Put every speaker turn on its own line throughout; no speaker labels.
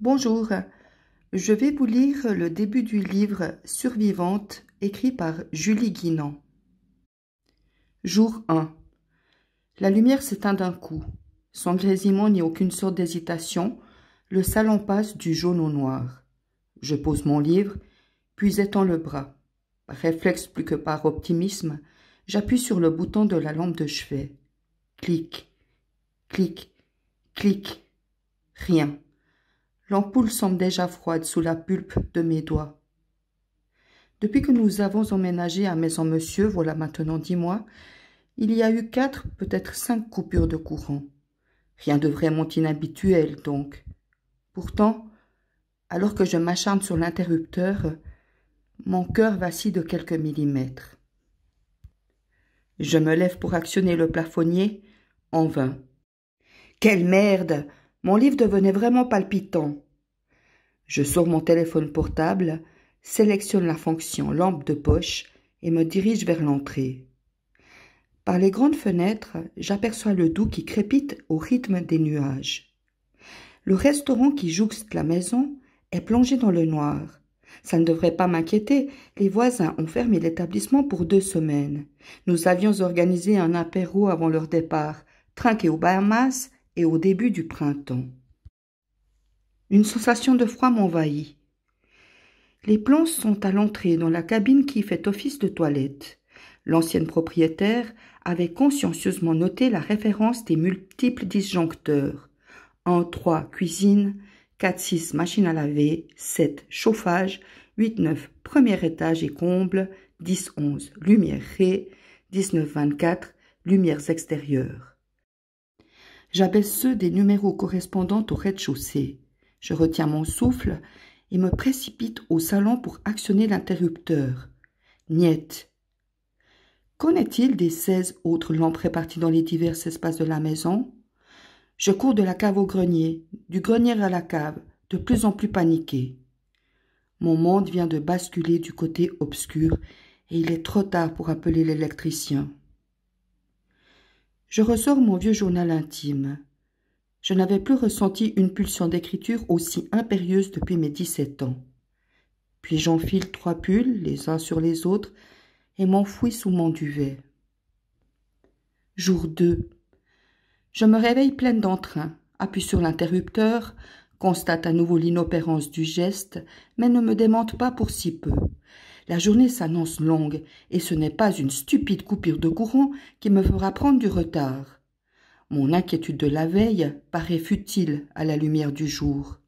Bonjour, je vais vous lire le début du livre Survivante, écrit par Julie Guinan. Jour 1. La lumière s'éteint d'un coup. Sans grésillement ni aucune sorte d'hésitation, le salon passe du jaune au noir. Je pose mon livre, puis étends le bras. Par réflexe plus que par optimisme, j'appuie sur le bouton de la lampe de chevet. Clic, clic, clic. Rien. L'ampoule semble déjà froide sous la pulpe de mes doigts. Depuis que nous avons emménagé à Maison Monsieur, voilà maintenant 10 mois, il y a eu 4, peut-être 5 coupures de courant. Rien de vraiment inhabituel, donc. Pourtant, alors que je m'acharne sur l'interrupteur, mon cœur vacille de quelques millimètres. Je me lève pour actionner le plafonnier, en vain. Quelle merde! Mon livre devenait vraiment palpitant. Je sors mon téléphone portable, sélectionne la fonction lampe de poche et me dirige vers l'entrée. Par les grandes fenêtres, j'aperçois le Doubs qui crépite au rythme des nuages. Le restaurant qui jouxte la maison est plongé dans le noir. Ça ne devrait pas m'inquiéter, les voisins ont fermé l'établissement pour 2 semaines. Nous avions organisé un apéro avant leur départ, trinqué aux Bahamas et au début du printemps. Une sensation de froid m'envahit. Les plans sont à l'entrée dans la cabine qui fait office de toilette. L'ancienne propriétaire avait consciencieusement noté la référence des multiples disjoncteurs. 1-3 cuisine, 4-6 machine à laver, 7 chauffage, 8-9 premier étage et comble, 10-11 lumière ré, 19-24 lumières extérieures. J'abaisse ceux des numéros correspondant au rez-de-chaussée. Je retiens mon souffle et me précipite au salon pour actionner l'interrupteur. Niet. Qu'en est-il des 16 autres lampes réparties dans les divers espaces de la maison? Je cours de la cave au grenier, du grenier à la cave, de plus en plus paniqué. Mon monde vient de basculer du côté obscur et il est trop tard pour appeler l'électricien. Je ressors mon vieux journal intime. Je n'avais plus ressenti une pulsion d'écriture aussi impérieuse depuis mes 17 ans. Puis j'enfile 3 pulls, les uns sur les autres, et m'enfouis sous mon duvet. Jour 2. Je me réveille pleine d'entrain, appuie sur l'interrupteur, constate à nouveau l'inopérance du geste, mais ne me démente pas pour si peu. La journée s'annonce longue, et ce n'est pas une stupide coupure de courant qui me fera prendre du retard. Mon inquiétude de la veille paraît futile à la lumière du jour.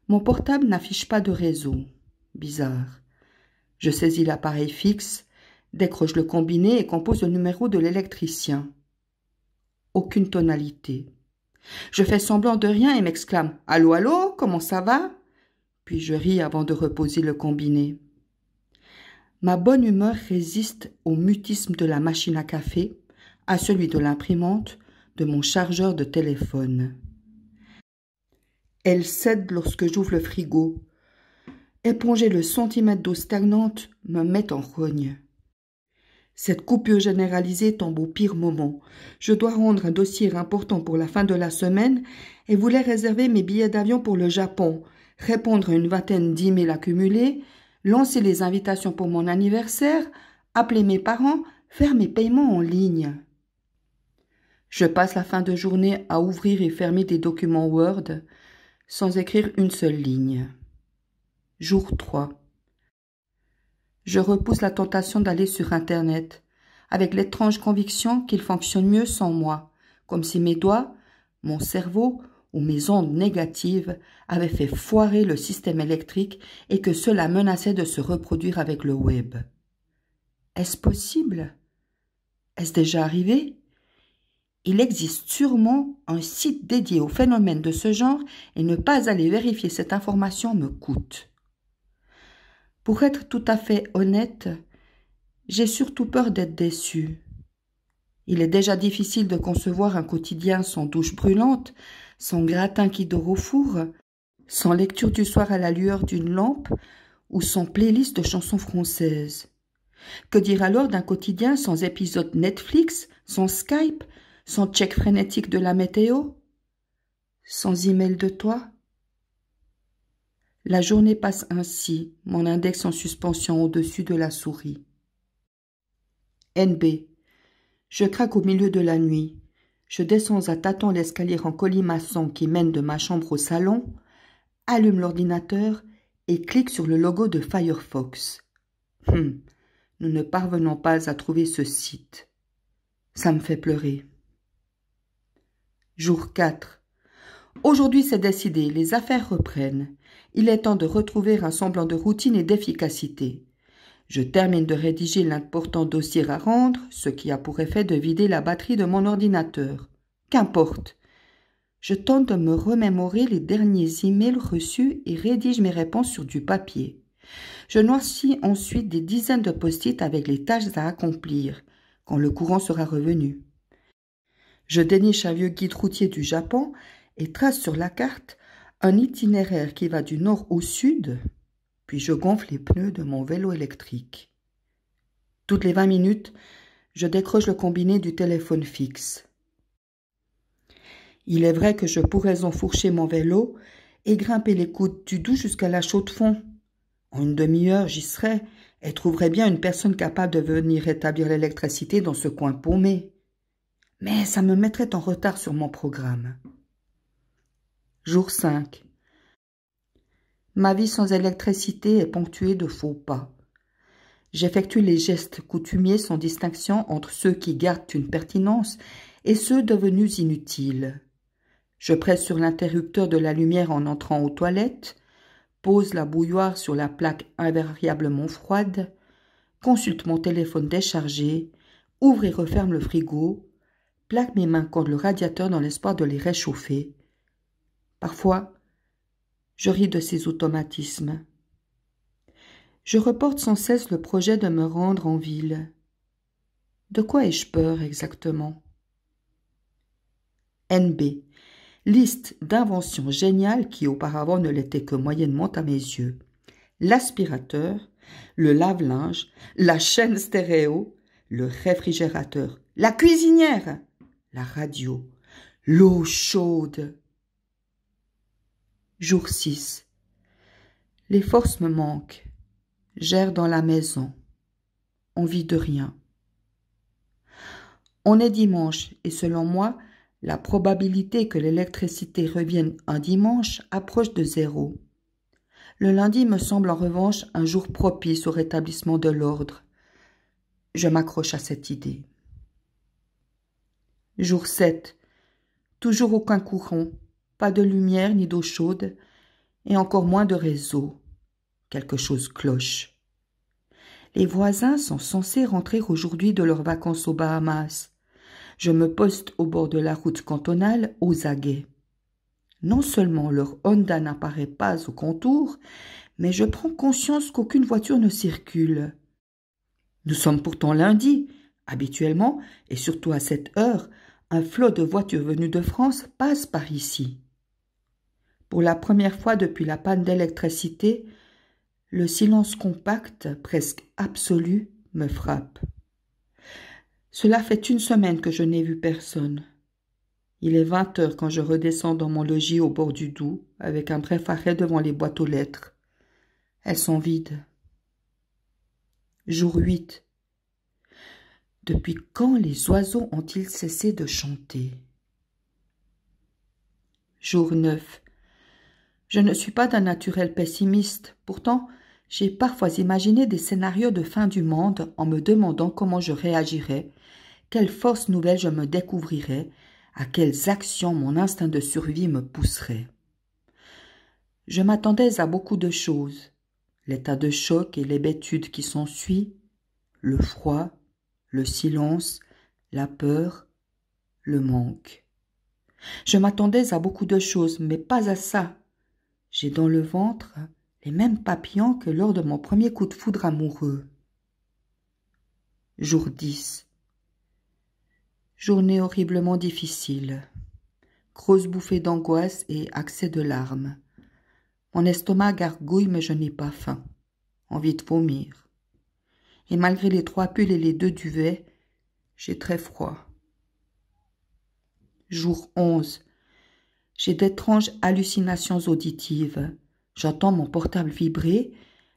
Mon portable n'affiche pas de réseau. Bizarre. Je saisis l'appareil fixe, décroche le combiné et compose le numéro de l'électricien. Aucune tonalité. Je fais semblant de rien et m'exclame « Allô, allô, comment ça va ?» Puis je ris avant de reposer le combiné. Ma bonne humeur résiste au mutisme de la machine à café, à celui de l'imprimante, de mon chargeur de téléphone. Elle cède lorsque j'ouvre le frigo. Éponger le centimètre d'eau stagnante me met en rogne. Cette coupure généralisée tombe au pire moment. Je dois rendre un dossier important pour la fin de la semaine et voulais réserver mes billets d'avion pour le Japon, répondre à une vingtaine d'emails accumulés, lancer les invitations pour mon anniversaire, appeler mes parents, faire mes paiements en ligne. Je passe la fin de journée à ouvrir et fermer des documents Word sans écrire une seule ligne. Jour 3. Je repousse la tentation d'aller sur Internet, avec l'étrange conviction qu'il fonctionne mieux sans moi, comme si mes doigts, mon cerveau ou mes ondes négatives avaient fait foirer le système électrique et que cela menaçait de se reproduire avec le web. Est-ce possible? Est-ce déjà arrivé? Il existe sûrement un site dédié au phénomène de ce genre et ne pas aller vérifier cette information me coûte. Pour être tout à fait honnête, j'ai surtout peur d'être déçue. Il est déjà difficile de concevoir un quotidien sans douche brûlante, sans gratin qui dort au four, sans lecture du soir à la lueur d'une lampe ou sans playlist de chansons françaises. Que dire alors d'un quotidien sans épisode Netflix, sans Skype, sans check frénétique de la météo, sans email de toi? La journée passe ainsi, mon index en suspension au-dessus de la souris. NB. Je craque au milieu de la nuit. Je descends à tâtons l'escalier en colimaçon qui mène de ma chambre au salon, allume l'ordinateur et clique sur le logo de Firefox. Nous ne parvenons pas à trouver ce site. Ça me fait pleurer. Jour 4. Aujourd'hui c'est décidé, les affaires reprennent. Il est temps de retrouver un semblant de routine et d'efficacité. Je termine de rédiger l'important dossier à rendre, ce qui a pour effet de vider la batterie de mon ordinateur. Qu'importe. Je tente de me remémorer les derniers emails reçus et rédige mes réponses sur du papier. Je noircis ensuite des dizaines de post-it avec les tâches à accomplir, quand le courant sera revenu. Je déniche un vieux guide routier du Japon et trace sur la carte un itinéraire qui va du nord au sud, puis je gonfle les pneus de mon vélo électrique. Toutes les 20 minutes, je décroche le combiné du téléphone fixe. Il est vrai que je pourrais enfourcher mon vélo et grimper les côtes du Doubs jusqu'à la Chaux-de-Fonds. En une demi-heure, j'y serais et trouverais bien une personne capable de venir rétablir l'électricité dans ce coin paumé. Mais ça me mettrait en retard sur mon programme. Jour 5. Ma vie sans électricité est ponctuée de faux pas. J'effectue les gestes coutumiers sans distinction entre ceux qui gardent une pertinence et ceux devenus inutiles. Je presse sur l'interrupteur de la lumière en entrant aux toilettes, pose la bouilloire sur la plaque invariablement froide, consulte mon téléphone déchargé, ouvre et referme le frigo, plaque mes mains contre le radiateur dans l'espoir de les réchauffer. Parfois, je ris de ces automatismes. Je reporte sans cesse le projet de me rendre en ville. De quoi ai-je peur exactement? NB. Liste d'inventions géniales qui auparavant ne l'étaient que moyennement à mes yeux. L'aspirateur, le lave-linge, la chaîne stéréo, le réfrigérateur, la cuisinière, la radio, l'eau chaude. Jour 6. Les forces me manquent. J'erre dans la maison. Envie de rien. On est dimanche et selon moi, la probabilité que l'électricité revienne un dimanche approche de 0. Le lundi me semble en revanche un jour propice au rétablissement de l'ordre. Je m'accroche à cette idée. Jour 7. Toujours aucun courant, pas de lumière ni d'eau chaude, et encore moins de réseau. Quelque chose cloche. Les voisins sont censés rentrer aujourd'hui de leurs vacances aux Bahamas. Je me poste au bord de la route cantonale aux aguets. Non seulement leur Honda n'apparaît pas au contour, mais je prends conscience qu'aucune voiture ne circule. Nous sommes pourtant lundi. Habituellement, et surtout à cette heure, un flot de voitures venues de France passe par ici. Pour la première fois depuis la panne d'électricité, le silence compact, presque absolu, me frappe. Cela fait une semaine que je n'ai vu personne. Il est 20 heures quand je redescends dans mon logis au bord du Doubs, avec un bref arrêt devant les boîtes aux lettres. Elles sont vides. Jour 8. Depuis quand les oiseaux ont-ils cessé de chanter? Jour 9. Je ne suis pas d'un naturel pessimiste. Pourtant, j'ai parfois imaginé des scénarios de fin du monde en me demandant comment je réagirais, quelles forces nouvelles je me découvrirais, à quelles actions mon instinct de survie me pousserait. Je m'attendais à beaucoup de choses. L'état de choc et l'hébétude qui s'ensuit, le froid, le silence, la peur, le manque. Je m'attendais à beaucoup de choses, mais pas à ça. J'ai dans le ventre les mêmes papillons que lors de mon premier coup de foudre amoureux. Jour 10. Journée horriblement difficile. Grosse bouffée d'angoisse et accès de larmes. Mon estomac gargouille mais je n'ai pas faim. Envie de vomir. Et malgré les 3 pulls et les 2 duvets, j'ai très froid. Jour 11. J'ai d'étranges hallucinations auditives. J'entends mon portable vibrer,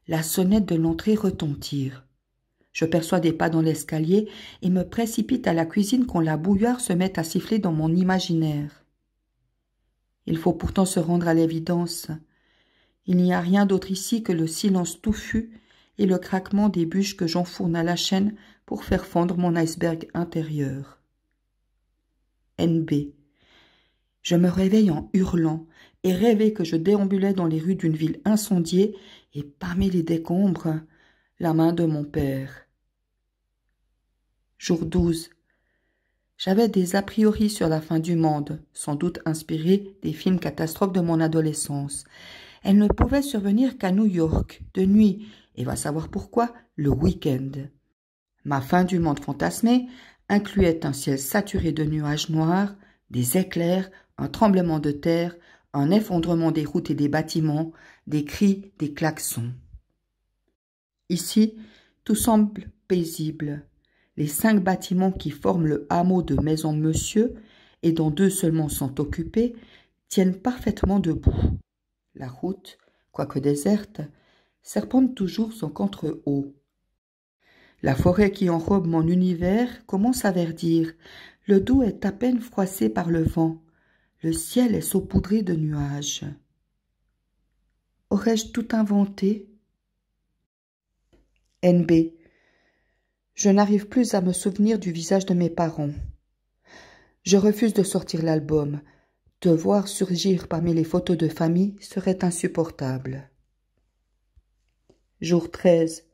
la sonnette de l'entrée retentir. Je perçois des pas dans l'escalier et me précipite à la cuisine quand la bouilloire se met à siffler dans mon imaginaire. Il faut pourtant se rendre à l'évidence. Il n'y a rien d'autre ici que le silence touffu et le craquement des bûches que j'enfourne à la chaîne pour faire fondre mon iceberg intérieur. NB. Je me réveille en hurlant et rêvais que je déambulais dans les rues d'une ville incendiée et parmi les décombres, la main de mon père. Jour 12. J'avais des a priori sur la fin du monde, sans doute inspirés des films catastrophes de mon adolescence. Elle ne pouvait survenir qu'à New York, de nuit, et va savoir pourquoi, le week-end. Ma fin du monde fantasmée incluait un ciel saturé de nuages noirs, des éclairs, un tremblement de terre, un effondrement des routes et des bâtiments, des cris, des klaxons. Ici, tout semble paisible. Les 5 bâtiments qui forment le hameau de Maison Monsieur, et dont 2 seulement sont occupés, tiennent parfaitement debout. La route, quoique déserte, serpente toujours son contre-haut. La forêt qui enrobe mon univers commence à verdir. Le dos est à peine froissé par le vent. Le ciel est saupoudré de nuages. Aurais-je tout inventé? NB. Je n'arrive plus à me souvenir du visage de mes parents. Je refuse de sortir l'album. De voir surgir parmi les photos de famille serait insupportable. Jour 13.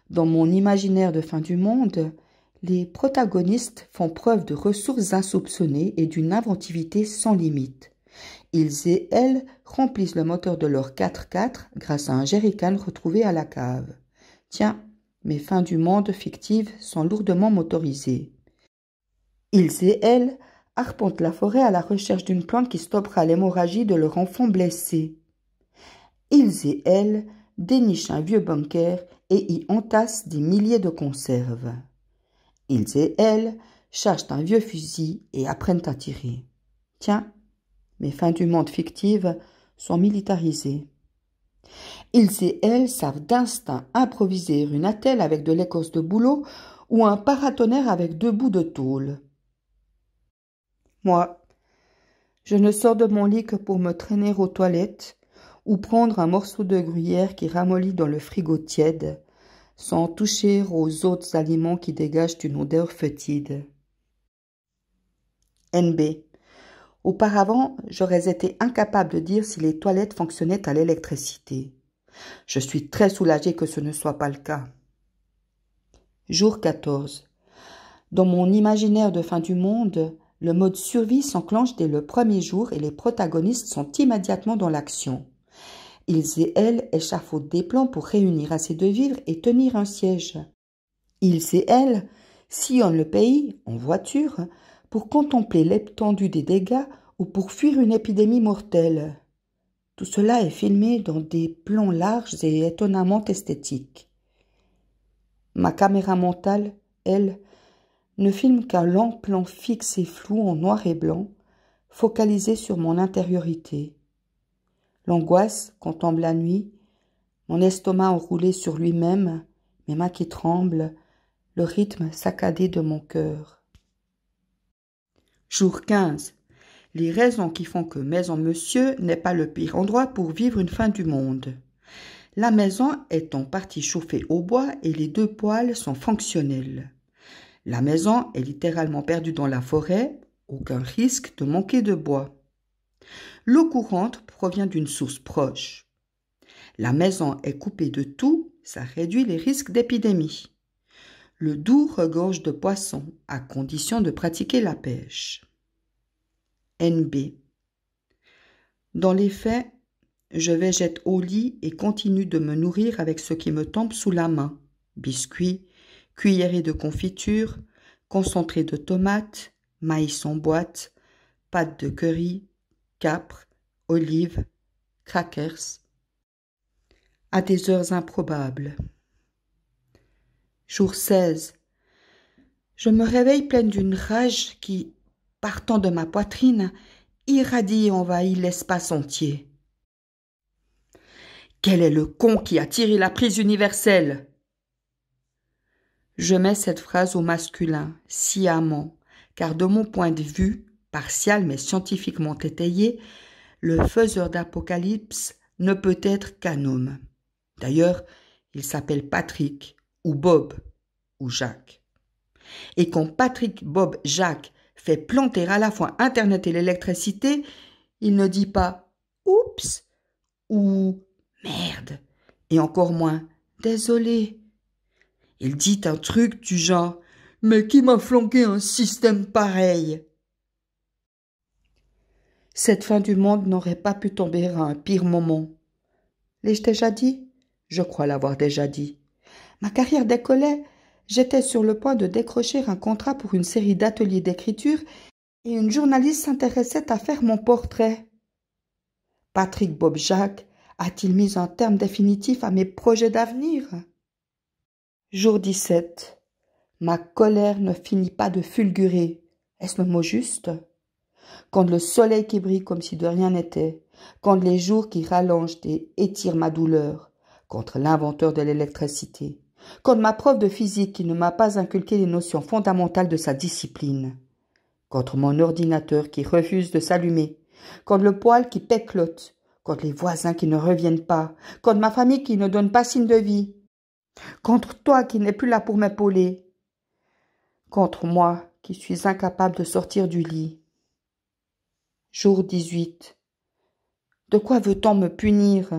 Dans mon imaginaire de fin du monde, les protagonistes font preuve de ressources insoupçonnées et d'une inventivité sans limite. Ils et elles remplissent le moteur de leur 4x4 grâce à un jerrycan retrouvé à la cave. Tiens, mes fins du monde fictives sont lourdement motorisées. Ils et elles arpentent la forêt à la recherche d'une plante qui stoppera l'hémorragie de leur enfant blessé. Ils et elles dénichent un vieux bunker et y entassent des milliers de conserves. Ils et elles chargent un vieux fusil et apprennent à tirer. Tiens, mes fins du monde fictives sont militarisées. Ils et elles savent d'instinct improviser une attelle avec de l'écorce de bouleau ou un paratonnerre avec 2 bouts de tôle. Moi, je ne sors de mon lit que pour me traîner aux toilettes ou prendre un morceau de gruyère qui ramollit dans le frigo tiède, sans toucher aux autres aliments qui dégagent une odeur fétide. NB. Auparavant, j'aurais été incapable de dire si les toilettes fonctionnaient à l'électricité. Je suis très soulagée que ce ne soit pas le cas. Jour 14. Dans mon imaginaire de fin du monde, le mode survie s'enclenche dès le premier jour et les protagonistes sont immédiatement dans l'action. Ils et elles échafaudent des plans pour réunir assez de vivres et tenir un siège. Ils et elles sillonnent le pays, en voiture, pour contempler l'étendue des dégâts ou pour fuir une épidémie mortelle. Tout cela est filmé dans des plans larges et étonnamment esthétiques. Ma caméra mentale, elle, ne filme qu'un lent plan fixe et flou en noir et blanc, focalisé sur mon intériorité. L'angoisse contemple la nuit, mon estomac enroulé sur lui-même, mes mains qui tremblent, le rythme saccadé de mon cœur. Jour 15. Les raisons qui font que Maison Monsieur n'est pas le pire endroit pour vivre une fin du monde. La maison est en partie chauffée au bois et les 2 poêles sont fonctionnels. La maison est littéralement perdue dans la forêt, aucun risque de manquer de bois. L'eau courante provient d'une source proche. La maison est coupée de tout, ça réduit les risques d'épidémie. Le Doubs regorge de poissons, à condition de pratiquer la pêche. NB. Dans les faits, je végète au lit et continue de me nourrir avec ce qui me tombe sous la main. Biscuits, cuillerées de confiture, concentré de tomates, maïs en boîte, pâtes de curry, capres, olives, crackers. À des heures improbables. Jour 16. Je me réveille pleine d'une rage qui, partant de ma poitrine, irradie et envahit l'espace entier. Quel est le con qui a tiré la prise universelle? Je mets cette phrase au masculin, sciemment, car de mon point de vue, partial mais scientifiquement étayé, le faiseur d'apocalypse ne peut être qu'un homme. D'ailleurs, il s'appelle Patrick, ou Bob, ou Jacques. Et quand Patrick, Bob, Jacques fait planter à la fois Internet et l'électricité, il ne dit pas « oups » ou « merde » et encore moins « désolé ». Il dit un truc du genre « mais qui m'a flanqué un système pareil ?» Cette fin du monde n'aurait pas pu tomber à un pire moment. L'ai-je déjà dit? Je crois l'avoir déjà dit. Ma carrière décollait. J'étais sur le point de décrocher un contrat pour une série d'ateliers d'écriture et une journaliste s'intéressait à faire mon portrait. Patrick Bob Jacques a-t-il mis un terme définitif à mes projets d'avenir? Jour 17. Ma colère ne finit pas de fulgurer. Est-ce le mot juste? Quand le soleil qui brille comme si de rien n'était, quand les jours qui rallongent et étirent ma douleur, contre l'inventeur de l'électricité, quand ma prof de physique qui ne m'a pas inculqué les notions fondamentales de sa discipline, contre mon ordinateur qui refuse de s'allumer, contre le poêle qui péclote, contre les voisins qui ne reviennent pas, contre ma famille qui ne donne pas signe de vie, contre toi qui n'es plus là pour m'épauler, contre moi qui suis incapable de sortir du lit. Jour 18. De quoi veut-on me punir?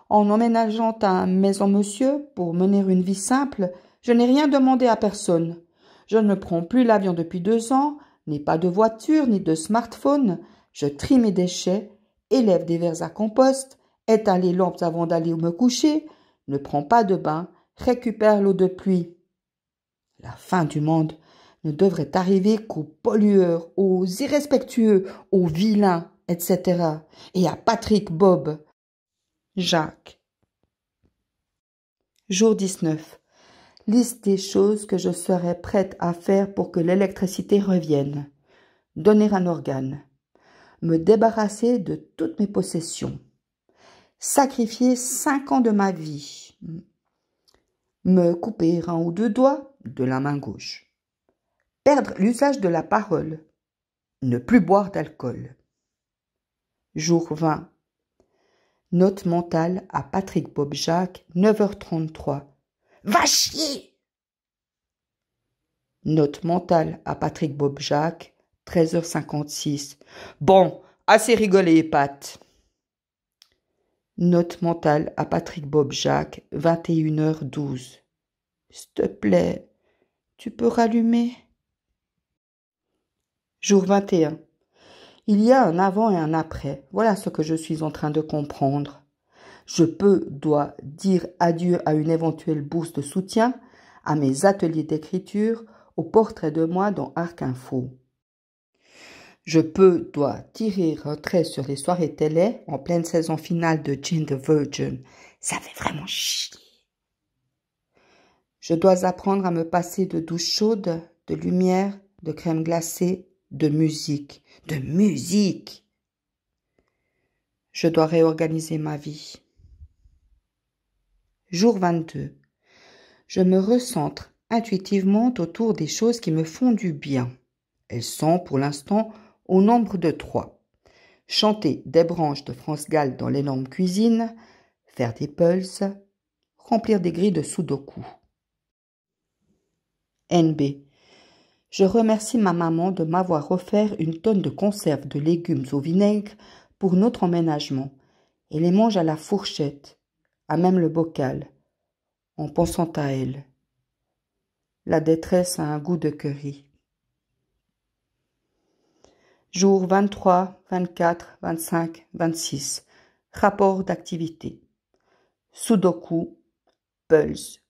En emménageant à Maison Monsieur pour mener une vie simple, je n'ai rien demandé à personne. Je ne prends plus l'avion depuis 2 ans, n'ai pas de voiture ni de smartphone. Je trie mes déchets, élève des vers à compost, éteins les lampes avant d'aller me coucher, ne prends pas de bain, récupère l'eau de pluie. La fin du monde ne devrait arriver qu'aux pollueurs, aux irrespectueux, aux vilains, etc. Et à Patrick, Bob, Jacques. Jour 19. Liste des choses que je serais prête à faire pour que l'électricité revienne. Donner un organe. Me débarrasser de toutes mes possessions. Sacrifier 5 ans de ma vie. Me couper 1 ou 2 doigts de la main gauche. Perdre l'usage de la parole. Ne plus boire d'alcool. Jour 20. Note mentale à Patrick Bob Jacques, 9h33. Va chier! Note mentale à Patrick Bob Jacques, 13h56. Bon, assez rigolé, Pat. Note mentale à Patrick Bob Jacques, 21h12. S'il te plaît, tu peux rallumer? Jour 21. Il y a un avant et un après. Voilà ce que je suis en train de comprendre. Je dois dire adieu à une éventuelle bourse de soutien, à mes ateliers d'écriture, au portrait de moi dans Arc Info. Je dois tirer un trait sur les soirées télé en pleine saison finale de Jane the Virgin. Ça fait vraiment chier. Je dois apprendre à me passer de douche chaude, de lumière, de crème glacée, de musique. De musique! Je dois réorganiser ma vie. Jour 22. Je me recentre intuitivement autour des choses qui me font du bien. Elles sont, pour l'instant, au nombre de 3. Chanter des branches de France Gall dans l'énorme cuisine, faire des pulses, remplir des grilles de sudoku. NB. Je remercie ma maman de m'avoir offert une tonne de conserves de légumes au vinaigre pour notre emménagement et les mange à la fourchette, à même le bocal, en pensant à elle. La détresse a un goût de curry. Jours 23, 24, 25, 26. Rapport d'activité. Sudoku, pulse,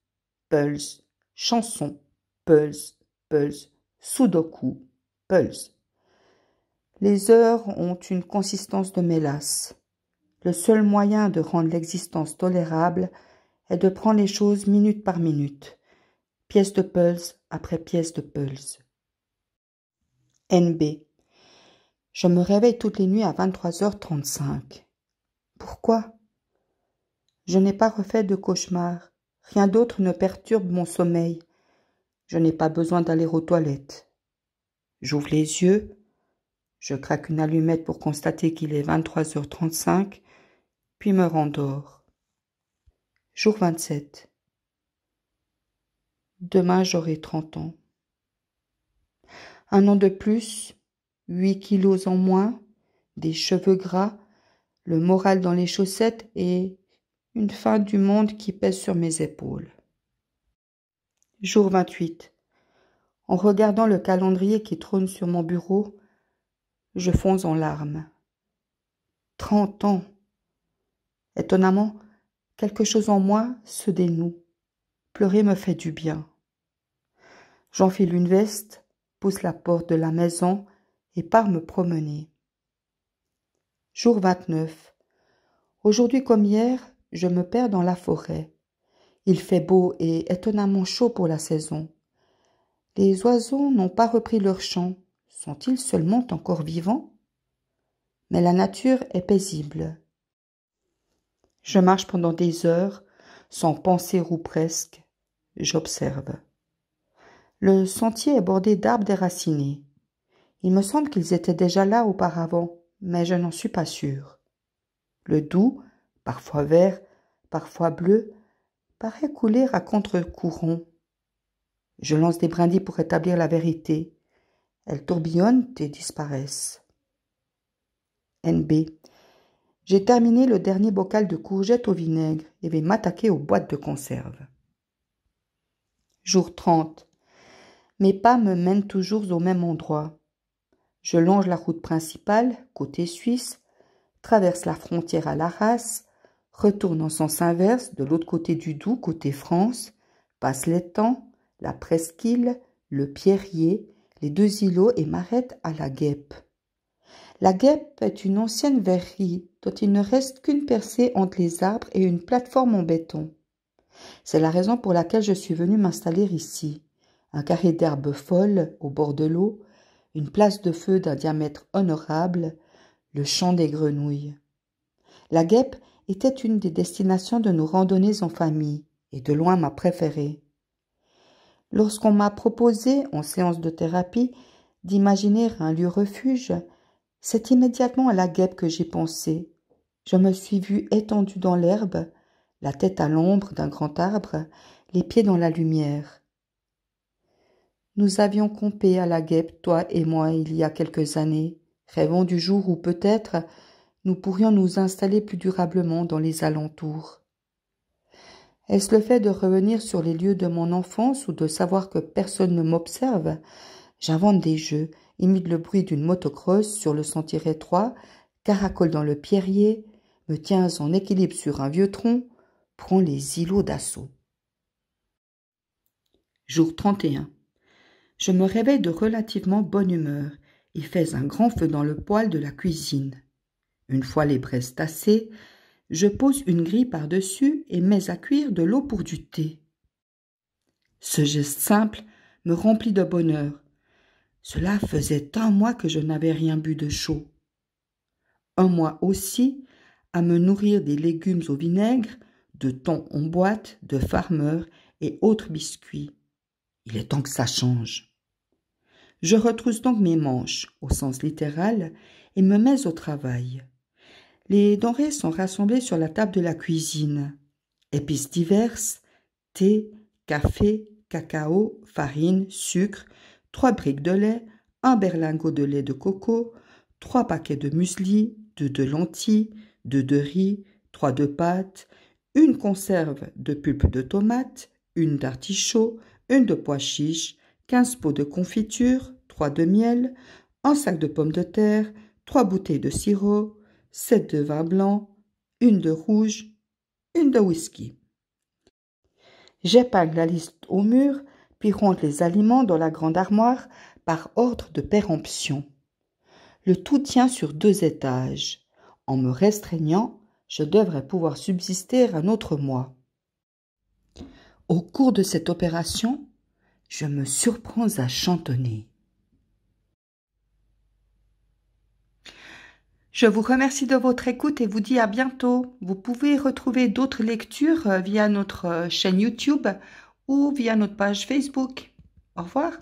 pulse, chanson, pulse, pulse, sudoku, pulse. Les heures ont une consistance de mélasse. Le seul moyen de rendre l'existence tolérable est de prendre les choses minute par minute, pièce de pulse après pièce de pulse. NB. Je me réveille toutes les nuits à 23h35. Pourquoi? Je n'ai pas refait de cauchemar. Rien d'autre ne perturbe mon sommeil. Je n'ai pas besoin d'aller aux toilettes. J'ouvre les yeux. Je craque une allumette pour constater qu'il est 23h35, puis me rendors. Jour 27. Demain, j'aurai 30 ans. Un an de plus, 8 kilos en moins, des cheveux gras, le moral dans les chaussettes et une fin du monde qui pèse sur mes épaules. Jour 28. En regardant le calendrier qui trône sur mon bureau, je fonds en larmes. 30 ans. Étonnamment, quelque chose en moi se dénoue. Pleurer me fait du bien. J'enfile une veste, pousse la porte de la maison et pars me promener. Jour 29. Aujourd'hui comme hier, je me perds dans la forêt. Il fait beau et étonnamment chaud pour la saison. Les oiseaux n'ont pas repris leur chant. Sont-ils seulement encore vivants? Mais la nature est paisible. Je marche pendant des heures, sans penser ou presque. J'observe. Le sentier est bordé d'arbres déracinés. Il me semble qu'ils étaient déjà là auparavant, mais je n'en suis pas sûre. Le Doubs, parfois vert, parfois bleu, paraît couler à contre-courant. Je lance des brindilles pour établir la vérité. Elles tourbillonnent et disparaissent. NB. J'ai terminé le dernier bocal de courgettes au vinaigre et vais m'attaquer aux boîtes de conserve. Jour 30. Mes pas me mènent toujours au même endroit. Je longe la route principale, côté suisse, traverse la frontière à l'Arras, retourne en sens inverse de l'autre côté du Doubs, côté France, passe l'étang, la presqu'île, le Pierrier, les 2 îlots et m'arrête à la Guêpe. La Guêpe est une ancienne verrerie dont il ne reste qu'une percée entre les arbres et une plateforme en béton. C'est la raison pour laquelle je suis venue m'installer ici. Un carré d'herbes folles au bord de l'eau, une place de feu d'un diamètre honorable, le champ des grenouilles. La Guêpe était une des destinations de nos randonnées en famille, et de loin ma préférée. Lorsqu'on m'a proposé, en séance de thérapie, d'imaginer un lieu refuge, c'est immédiatement à la Guêpe que j'ai pensé. Je me suis vue étendue dans l'herbe, la tête à l'ombre d'un grand arbre, les pieds dans la lumière. Nous avions campé à la Guêpe, toi et moi, il y a quelques années, rêvant du jour où peut-être nous pourrions nous installer plus durablement dans les alentours. Est-ce le fait de revenir sur les lieux de mon enfance ou de savoir que personne ne m'observe? J'invente des jeux, imite le bruit d'une motocross sur le sentier étroit, caracole dans le pierrier, me tiens en équilibre sur un vieux tronc, prends les îlots d'assaut. Jour 31. Je me réveille de relativement bonne humeur. Il fait un grand feu dans le poêle de la cuisine. Une fois les braises tassées, je pose une grille par-dessus et mets à cuire de l'eau pour du thé. Ce geste simple me remplit de bonheur. Cela faisait un mois que je n'avais rien bu de chaud. Un mois aussi à me nourrir des légumes au vinaigre, de thon en boîte, de Farmer et autres biscuits. Il est temps que ça change. Je retrousse donc mes manches, au sens littéral, et me mets au travail. Les denrées sont rassemblées sur la table de la cuisine. Épices diverses, thé, café, cacao, farine, sucre, 3 briques de lait, un berlingot de lait de coco, 3 paquets de muesli, 2 de lentilles, 2 de riz, 3 de pâtes, une conserve de pulpe de tomate, une d'artichaut, une de pois chiches, 15 pots de confiture, 3 de miel, un sac de pommes de terre, 3 bouteilles de sirop, 7 de vin blanc, une de rouge, une de whisky. J'épingle la liste au mur, puis range les aliments dans la grande armoire par ordre de péremption. Le tout tient sur 2 étages. En me restreignant, je devrais pouvoir subsister un autre mois. Au cours de cette opération, je me surprends à chantonner. Je vous remercie de votre écoute et vous dis à bientôt. Vous pouvez retrouver d'autres lectures via notre chaîne YouTube ou via notre page Facebook. Au revoir.